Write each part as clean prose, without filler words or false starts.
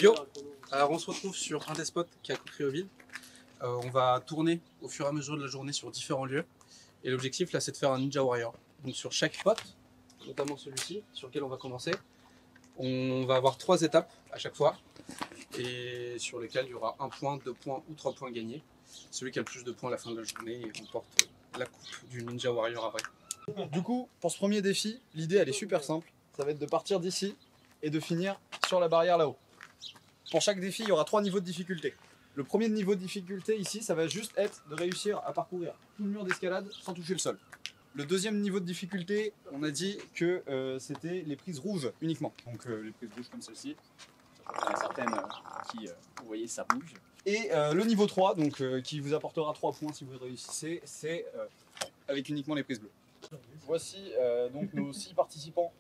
Yo, alors on se retrouve sur un des spots qui est à Coqueriville. On va tourner au fur et à mesure de la journée sur différents lieux. Et l'objectif là c'est de faire un Ninja Warrior. Donc sur chaque spot, notamment celui-ci sur lequel on va commencer, on va avoir 3 étapes à chaque fois. Et sur lesquelles il y aura 1 point, 2 points ou 3 points gagnés. Celui qui a le plus de points à la fin de la journée remporte la coupe du Ninja Warrior à vrai. Du coup, pour ce premier défi, l'idée elle est super simple. Ça va être de partir d'ici et de finir sur la barrière là-haut. Pour chaque défi, il y aura 3 niveaux de difficulté. Le premier niveau de difficulté ici, ça va juste être de réussir à parcourir tout le mur d'escalade sans toucher le sol. Le deuxième niveau de difficulté, on a dit que c'était les prises rouges uniquement. Donc les prises rouges comme celle-ci. Il y en a certaines qui, vous voyez, ça bouge. Et le niveau 3, donc, qui vous apportera 3 points si vous réussissez, c'est avec uniquement les prises bleues. Voici donc nos 6 participants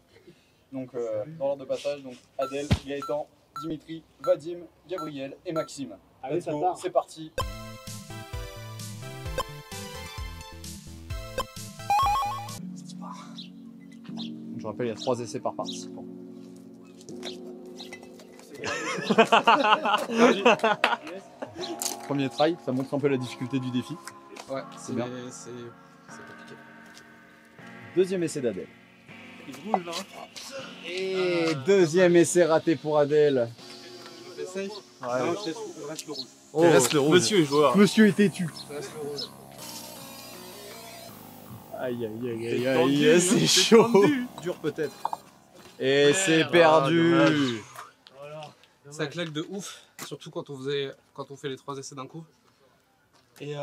donc, dans l'ordre de passage. Donc Adèle, Gaëtan, Dimitri, Vadim, Gabriel et Maxime. Allez, Let's go, c'est parti. Je rappelle, il y a 3 essais par participant. Premier try, ça montre un peu la difficulté du défi. Ouais, c'est bien. C'est compliqué. Deuxième essai d'Adèle. Il rouge là. Et deuxième essai raté pour Adèle. Je fais safe. Ouais. Non, je reste le rouge. Oh, Reste le rouge. Monsieur est joueur. Monsieur est têtu. Je reste le rouge. Aïe aïe aïe aïe C'est tendu, aïe, hein, c'est c'est chaud. tendu. Dur peut-être. Et c'est Ah, perdu. dommage. Ça claque de ouf, surtout quand on fait les 3 essais d'un coup. Et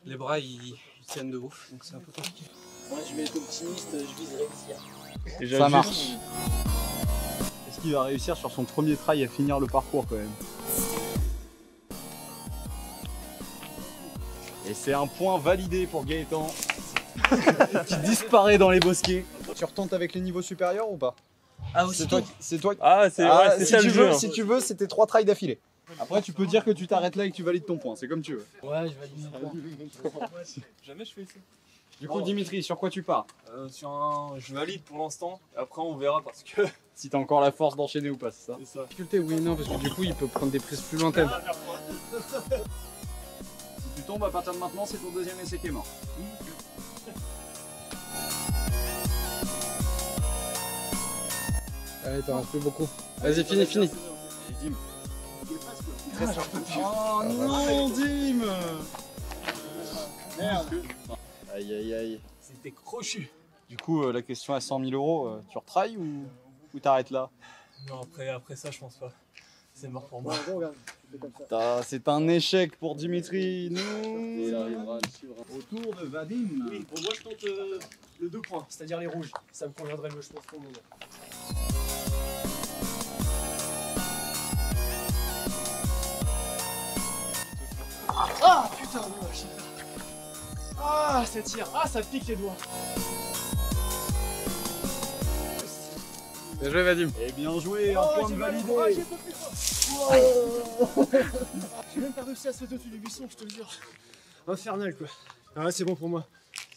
les bras ils tiennent de ouf, donc c'est un peu compliqué. Moi je vais être optimiste, je vise réussir. Ça marche. Est-ce qu'il va réussir sur son premier try à finir le parcours quand même? Et c'est un point validé pour Gaëtan qui disparaît dans les bosquets. Tu retentes avec les niveaux supérieurs ou pas? Ah aussi C'est toi. Ah, c'est ouais, si ça tu le veux, jeu. si tu veux, c'était 3 tries d'affilée. Après, tu peux dire que tu t'arrêtes là et que tu valides ton point, c'est comme tu veux. Ouais, je valide mon point. Jamais je fais ça. Du coup, Dimitri, sur quoi tu pars? Je valide pour l'instant. Après, on verra parce que Si t'as encore la force d'enchaîner ou pas, c'est ça? c'est ça. Difficulté, oui et non, parce que du coup il peut prendre des prises plus lointaines. Si tu tombes à partir de maintenant, c'est ton deuxième essai qui est mort. Allez, t'en restes plus beaucoup. Vas-y, fini. Dim. Oh non, Dim! Merde! Aïe aïe aïe. C'était crochu. Du coup, la question à 100 000 €, tu retries ou t'arrêtes là? Non, après ça, je pense pas. C'est mort pour moi. C'est un échec pour Dimitri. Non. Autour de Vadim. Oui, pour moi, je tente le 2 points, c'est-à-dire les rouges. Ça me conviendrait mieux, je pense, pour le moment. Ah putain, dommage. Ah, ça tire. Ah, ça pique les doigts. Bien joué, Vadim. Et bien joué, un point de validé. J'ai même pas réussi à sauter au-dessus du buisson, je te le jure. Infernal quoi. Ah ouais, c'est bon pour moi.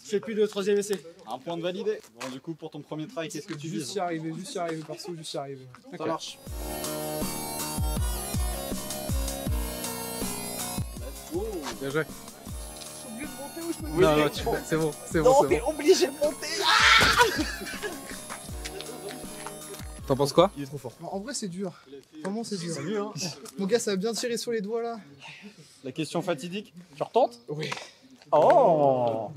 Je fais plus de 3ème essai. Un point de validé. Bon, du coup, pour ton premier try, qu'est-ce que tu Juste vises? y arriver, perso, juste y arriver. Ça marche. Bien joué. Je suis obligé de monter ou je peux Non, c'est bon, c'est bon. obligé de monter. T'en penses quoi? Il est trop fort. En vrai, c'est dur. Vraiment, c'est dur. Salut hein. Mon gars, ça a bien tiré sur les doigts là. La question fatidique, tu retentes? Oui. Oh!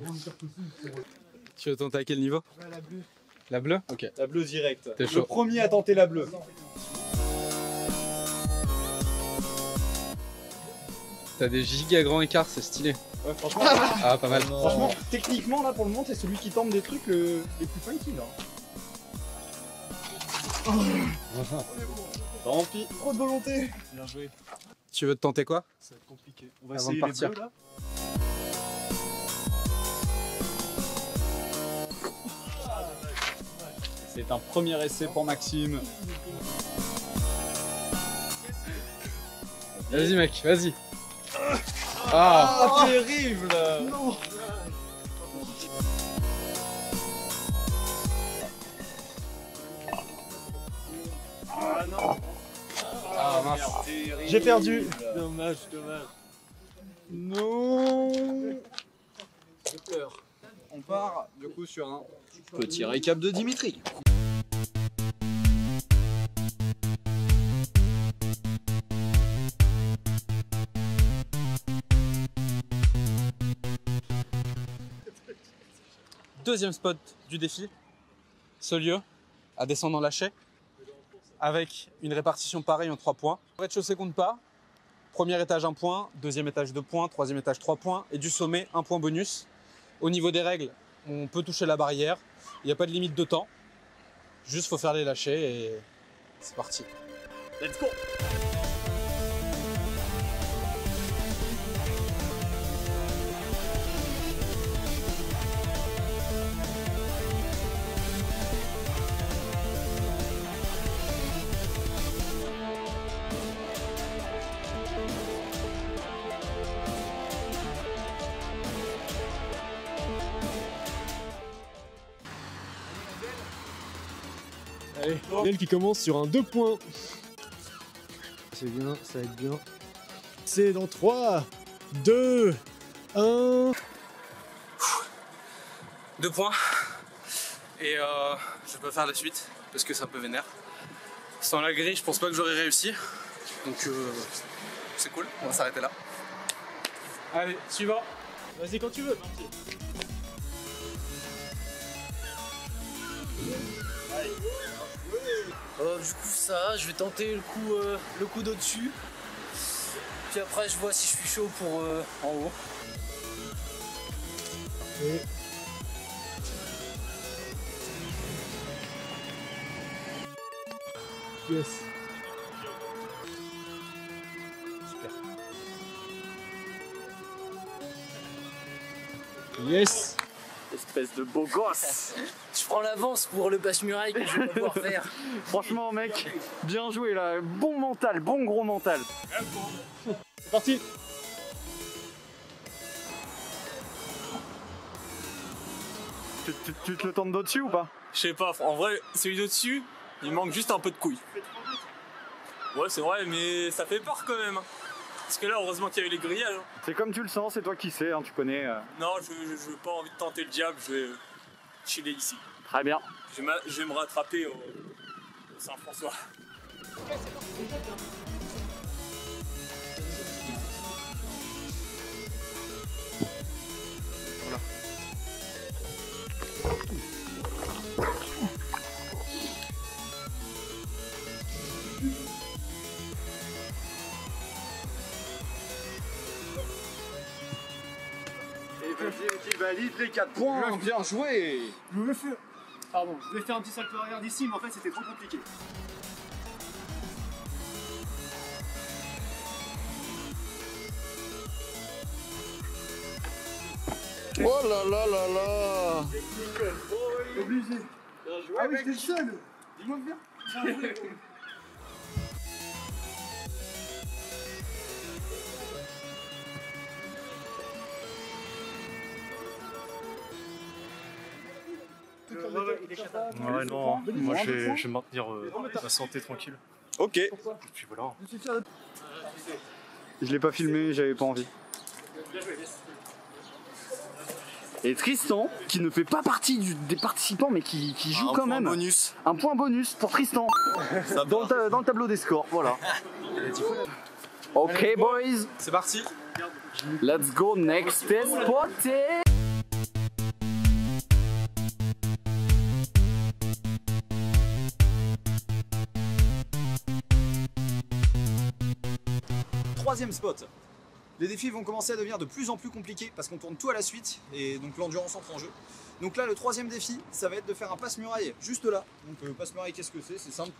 Tu veux tenter à quel niveau? La bleue. La bleue? Ok. La bleue directe. T'es Le chaud. premier à tenter la bleue. T'as des giga grands écarts, c'est stylé. Ouais, franchement, Ah, pas mal. franchement, techniquement, là, pour le moment, t'es celui qui tente des trucs les plus funky, là. Tant pis. Trop de volonté. Bien joué. Tu veux te tenter quoi? Ça va être compliqué. On va Avant de essayer partir. les bleus là. C'est un premier essai pour Maxime. Vas-y, mec, vas-y. Ah, Ah, terrible! Non. Ah mince. J'ai perdu. Dommage, dommage. Non. On part du coup sur un petit récap de Dimitri. Deuxième spot du défi, ce lieu, à descendre en lâcher, avec une répartition pareille en 3 points. Le rez-de-chaussée compte pas. Premier étage 1 point, deuxième étage 2 points, troisième étage 3 points, et du sommet 1 point bonus. Au niveau des règles, on peut toucher la barrière, il n'y a pas de limite de temps. Juste faut faire les lâchers et c'est parti. Let's go. Allez, Daniel qui commence sur un 2 points. C'est bien, ça va être bien. C'est dans 3, 2, 1. 2 points. Et je peux faire la suite parce que c'est un peu vénère. Sans la grille, je pense pas que j'aurais réussi. Donc c'est cool, on va s'arrêter là. Allez, suivant. Vas-y quand tu veux. Du coup ça, je vais tenter le coup d'au-dessus. Puis après je vois si je suis chaud pour en haut. Et... Yes. Super. Yes. Espèce de beau gosse. Je prends l'avance pour le passe-muraille que je vais pouvoir faire. Franchement mec, bien joué là, bon mental, bon gros mental. C'est parti. Tu te le tentes d'au-dessus ou pas? Je sais pas, en vrai, celui d'au-dessus, il manque juste un peu de couilles. Ouais, c'est vrai, mais ça fait peur quand même. Parce que là, heureusement qu'il y a eu les grillages. C'est comme tu le sens, c'est toi qui sais, hein, tu connais. Non, je n'ai pas envie de tenter le diable, je vais chiller ici. Très bien. Je vais me rattraper au Saint-François. Vas-y, tu valides les 4 points, bien joué. Je voulais faire un petit salto arrière d'ici, mais en fait c'était trop compliqué. Oh là là là là. Obligé. Ah oui, j'étais le seul. Dis-moi bien. Ouais, non, moi je vais maintenir ma santé tranquille. Ok. Et puis voilà. Je l'ai pas filmé, j'avais pas envie. Et Tristan, qui ne fait pas partie des participants, mais qui joue quand même. Bonus. Un point bonus pour Tristan dans le tableau des scores, voilà. Ok boys, C'est parti. let's go next spot. Troisième spot. Les défis vont commencer à devenir de plus en plus compliqués parce qu'on tourne tout à la suite et donc l'endurance entre en jeu. Donc là, le troisième défi, ça va être de faire un passe-muraille juste là. Donc passe-muraille, qu'est-ce que c'est? C'est simple.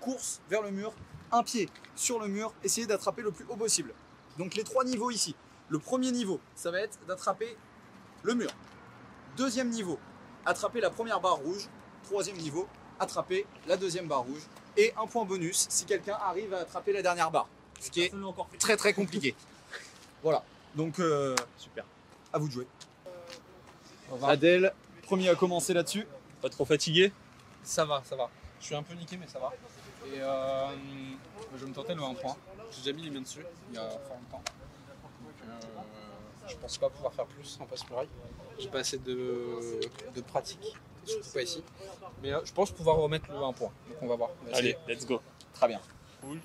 Course vers le mur, un pied sur le mur, essayer d'attraper le plus haut possible. Donc les 3 niveaux ici. Le premier niveau, ça va être d'attraper le mur. Deuxième niveau, attraper la première barre rouge. Troisième niveau, attraper la deuxième barre rouge. Et un point bonus si quelqu'un arrive à attraper la dernière barre. Ce qui est très très compliqué. Voilà, donc super, à vous de jouer. Adèle, premier à commencer là-dessus. Pas trop fatigué? Ça va, ça va. Je suis un peu niqué, mais ça va. Et je vais me tenter le 1 point. J'ai déjà mis les mains dessus il y a fort longtemps. Je pense pas pouvoir faire plus en passe-muraille. J'ai pas assez de pratique, surtout pas ici. Mais je pense pouvoir remettre le 1 point. Donc on va voir. On va Allez, essayer. let's go. Très bien. Cool.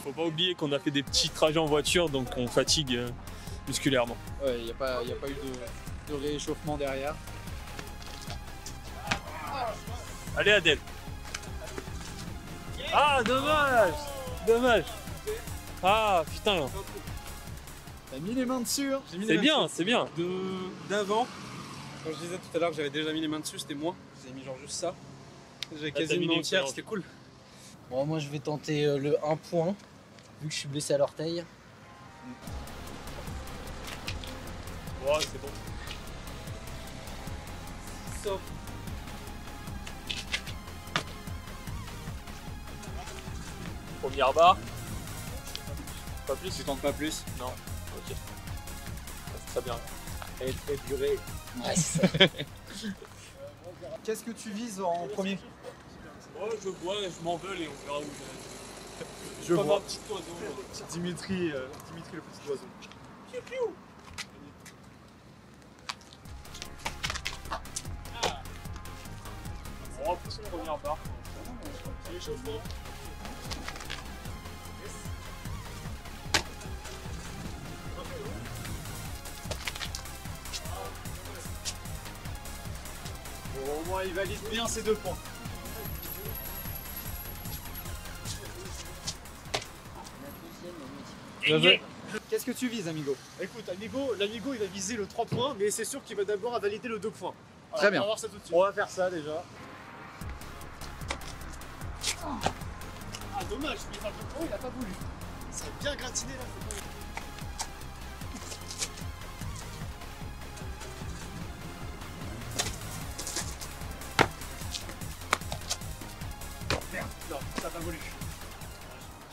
Faut pas oublier qu'on a fait des petits trajets en voiture, donc on fatigue musculairement. Ouais, il n'y a pas eu de rééchauffement derrière. Allez Adèle. Ah dommage. Dommage. Ah putain. T'as mis les mains dessus. Hein. J'ai mis les C'est mains bien, dessus. c'est bien. D'avant, comme je disais tout à l'heure, j'avais déjà mis les mains dessus, c'était moins. J'ai mis genre juste ça. J'avais quasi t'as une mis main les entière, mains. c'était cool. Bon, moi je vais tenter le 1 point, vu que je suis blessé à l'orteil. Ouais, c'est bon. Sauf. Première barre. Pas plus. Tu tentes pas plus. Non. Ok. C'est très bien. Et durée. Ouais, c'est ça. Qu'est-ce que tu vises en premier? Ouais, je vois, je m'envole et on verra où je vais. Je Comme vois. un petit oiseau. Dimitri le petit oiseau. On repousse la première barre. C'est l'échauffement. Bon, au moins, il valide bien ses 2 points. Qu'est-ce que tu vises, amigo? Écoute, l'amigo il va viser le 3 points, mais c'est sûr qu'il va d'abord valider le 2 points. Alors, Très bien. On va voir ça tout de suite. On va faire ça déjà. Ah, dommage, mais enfin, le point, il a pas voulu. Ça a bien gratiné là. Faut pas... Merde, non, ça a pas voulu.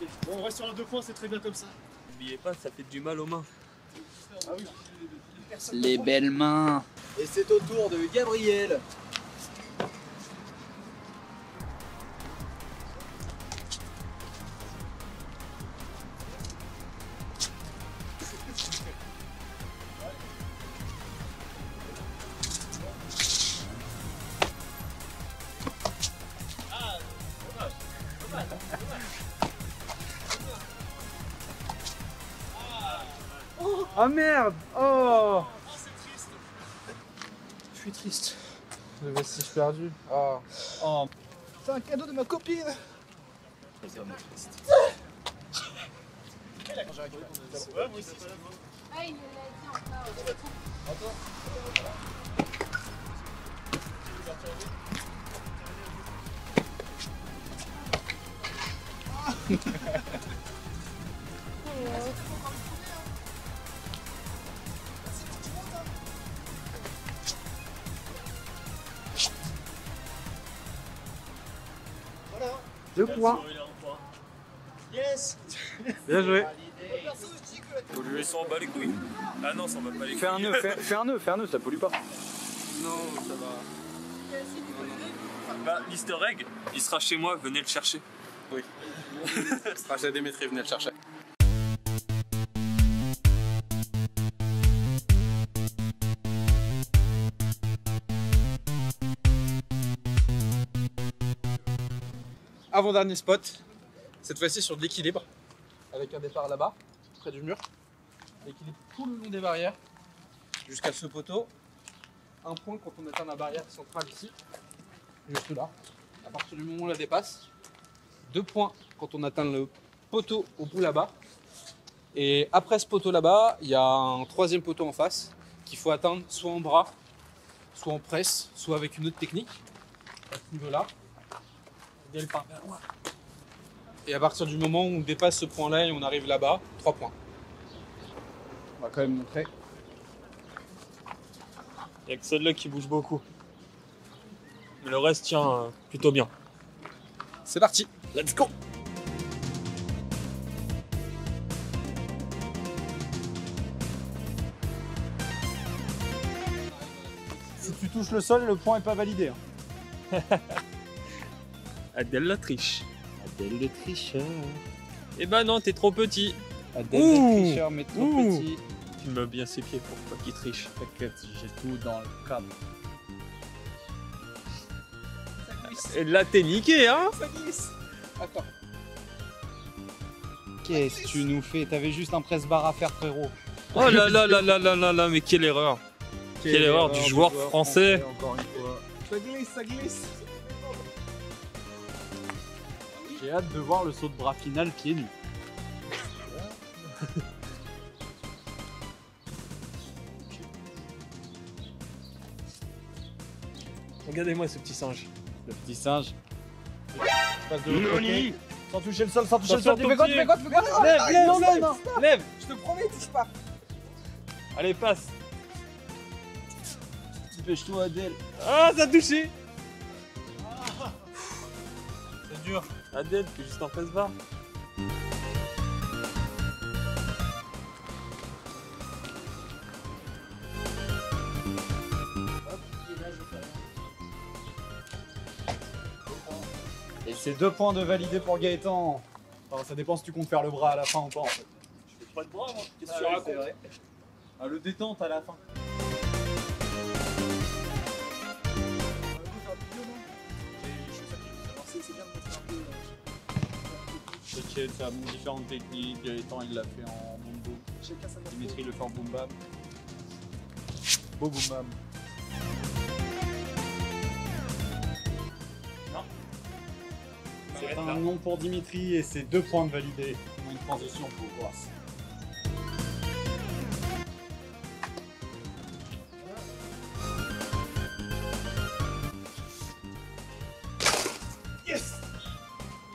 Ok. Bon, on reste sur un 2 points, c'est très bien comme ça. N'oubliez pas, ça fait du mal aux mains. Ah oui. Les belles mains. Et c'est au tour de Gabriel. Ah merde! Oh! Je suis triste. Le vestige perdu. Ah. Oh. C'est un cadeau de ma copine. Ah, il me l'a dit encore. Deux points. Yes! Bien joué. Faut lui s'en bat les couilles. Ah non, ça va pas les couilles. Fais un nœud, ça pollue pas. Non, ça va. Bah, l'easter egg, il sera chez moi, venez le chercher. Oui. Trajet Démétrie, venez le chercher. Avant-dernier spot, cette fois-ci sur de l'équilibre, avec un départ là-bas, près du mur. L'équilibre tout le long des barrières, jusqu'à ce poteau. Un point quand on atteint la barrière centrale ici, juste là. À partir du moment où on la dépasse. 2 points quand on atteint le poteau au bout là-bas. Et après ce poteau là-bas, il y a un 3e poteau en face qu'il faut atteindre soit en bras, soit en presse, soit avec une autre technique. À ce niveau-là. Elle part vers moi. Et à partir du moment où on dépasse ce point-là et on arrive là-bas, 3 points. On va quand même montrer. Il y a que celle-là qui bouge beaucoup. Mais le reste tient plutôt bien. C'est parti, let's go! Si tu touches le sol, le point est pas validé. Hein. Adèle la triche. Adèle le tricheur. Eh ben non, t'es trop petit. Adèle le tricheur, mais trop petit. Tu me mets bien ses pieds pour pas qu'il triche. T'inquiète, j'ai tout dans le cadre. Et là, t'es niqué, hein? Ça glisse. Attends. Qu'est-ce que tu nous fais? T'avais juste un presse-barre à faire, frérot. Oh là là là là là là là, mais quelle erreur! Quelle erreur du joueur français! Encore une fois. Ça glisse, ça glisse. J'ai hâte de voir le saut de bras final pieds nus. Regardez-moi ce petit singe. Le petit singe. Je passe de l'autre Noni. côté. Sans toucher le sol, sans toucher le Attention sol. à Tu ton fais quoi? Tu pied. fais quoi? Tu fais quoi? Lève, lève, non, lève, non, non. lève! Je te promets, touche pas. Allez, passe! Dépêche-toi, Adèle. Ah, ça a touché! C'est dur. Adèle, t'es juste en face bas. Et c'est 2 points de validé pour Gaëtan. Enfin, ça dépend si tu comptes faire le bras à la fin ou pas en fait. Je fais pas de bras, moi. Qu'est-ce que Ah tu ouais, racontes? c'est vrai. Ah, le détente à la fin. T'inquiète, ça a différentes techniques. Gaëtan il l'a fait en mambo. Dimitri le fait en boom bam. Beau boom bam. C'est un nom pour Dimitri et c'est 2 points de validé. On a une transition pour voir. Yes!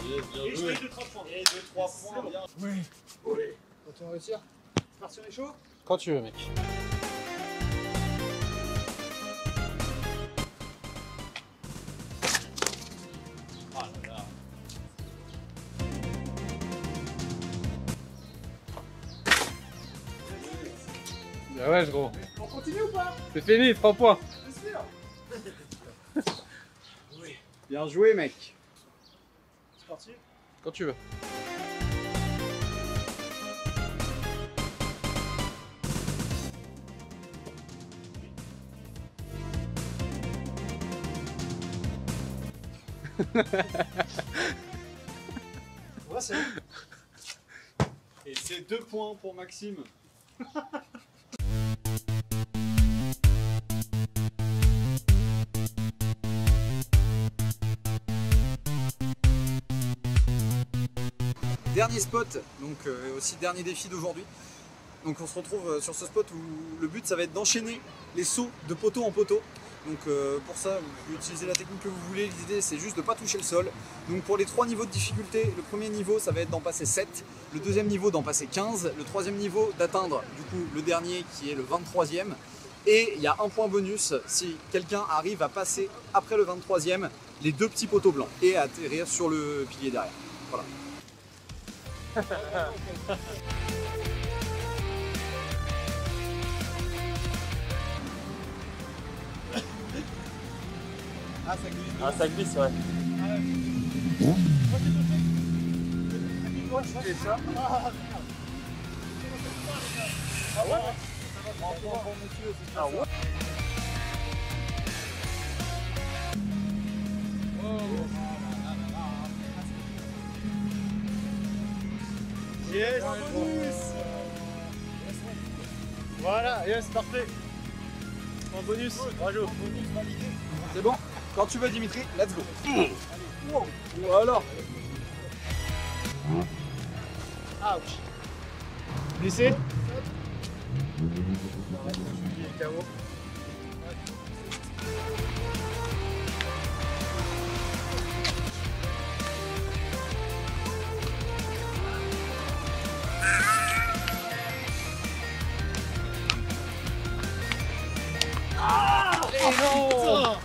Yes, bien joué. Et 2-3 points, bien. Oui. Quand tu vas réussir. C'est parti, on est chaud? Quand tu veux, mec. Bah ouais, gros. On continue ou pas? C'est fini, 3 points. C'est sûr. Bien joué, mec. C'est parti. Quand tu veux. Ouais, c'est bon. Et c'est 2 points pour Maxime. Dernier spot, donc aussi dernier défi d'aujourd'hui. Donc on se retrouve sur ce spot où le but ça va être d'enchaîner les sauts de poteau en poteau. Donc pour ça, vous pouvez utiliser la technique que vous voulez. L'idée c'est juste de ne pas toucher le sol. Donc pour les 3 niveaux de difficulté, le premier niveau ça va être d'en passer 7, le deuxième niveau d'en passer 15, le troisième niveau d'atteindre du coup le dernier qui est le 23e. Et il y a un point bonus si quelqu'un arrive à passer après le 23e les 2 petits poteaux blancs et à atterrir sur le pilier derrière. Voilà. Ah, ça glisse. Ah, ça glisse, ouais. C'est ça. Ah ouais. Yes, voilà, yes, parfait. En bonus, bravo. C'est bon? Quand tu veux, Dimitri, let's go. Voilà. Ouch. Blessé? non.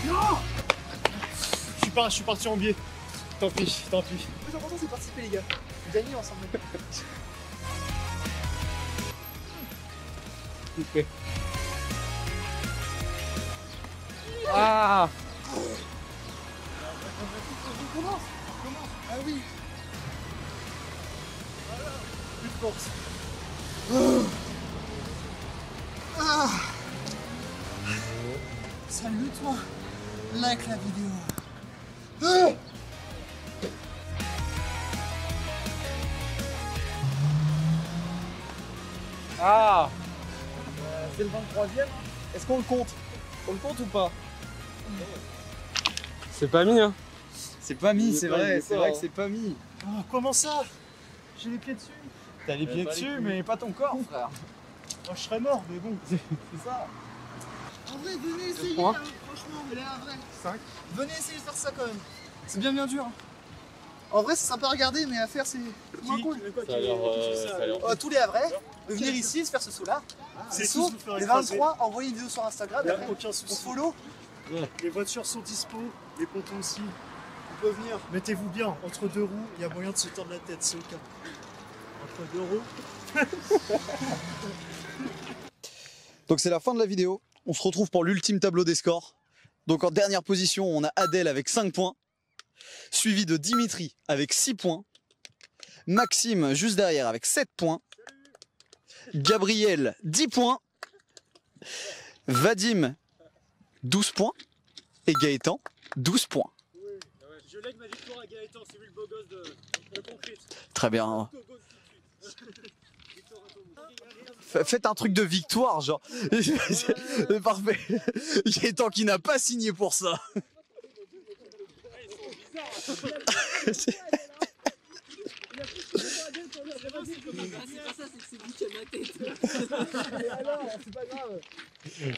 Non. Je suis parti en biais. Tant pis, tant pis. Le plus important c'est de participer les gars. Gagner ensemble. coupé. Ah! Ah oui. Plus de force. Ah. Salut toi. Like la vidéo. Ah! C'est le 23e. Est-ce qu'on le compte? On le compte ou pas? C'est pas mis, hein? C'est pas mis, c'est vrai que c'est pas mis. Oh, comment ça? J'ai les pieds dessus. T'as les pieds dessus, mais pas ton corps, frère. Moi je serais mort, mais bon. C'est ça. En vrai, venez essayer, point. hein, franchement, mais là, vrai. 5. Venez essayer de faire ça quand même. C'est bien dur. Hein. En vrai, c'est sympa à regarder, mais à faire, c'est moins cool. Ça a l'air. Tous les Havrais, de venir ici, de faire ce saut-là. C'est saut. Les 23, envoyez une vidéo sur Instagram. Après, aucun on souci. follow. Les voitures sont dispo, les pontons aussi. On peut venir. Mettez-vous bien, entre deux roues, il y a moyen de se tordre la tête, c'est au cas. Entre deux roues. Donc c'est la fin de la vidéo. On se retrouve pour l'ultime tableau des scores. Donc en dernière position, on a Adèle avec 5 points. Suivi de Dimitri avec 6 points. Maxime juste derrière avec 7 points. Gabriel 10 points. Vadim 12 points. Et Gaëtan 12 points. Je lègue ma victoire à Gaëtan, c'est lui le beau gosse de concrète. Très bien. Faites un truc de victoire, genre. C'est parfait. Gaëtan qui n'a pas signé pour ça.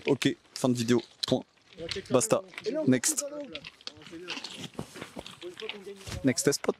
Ok, fin de vidéo. Point. Basta. Next. Next spot.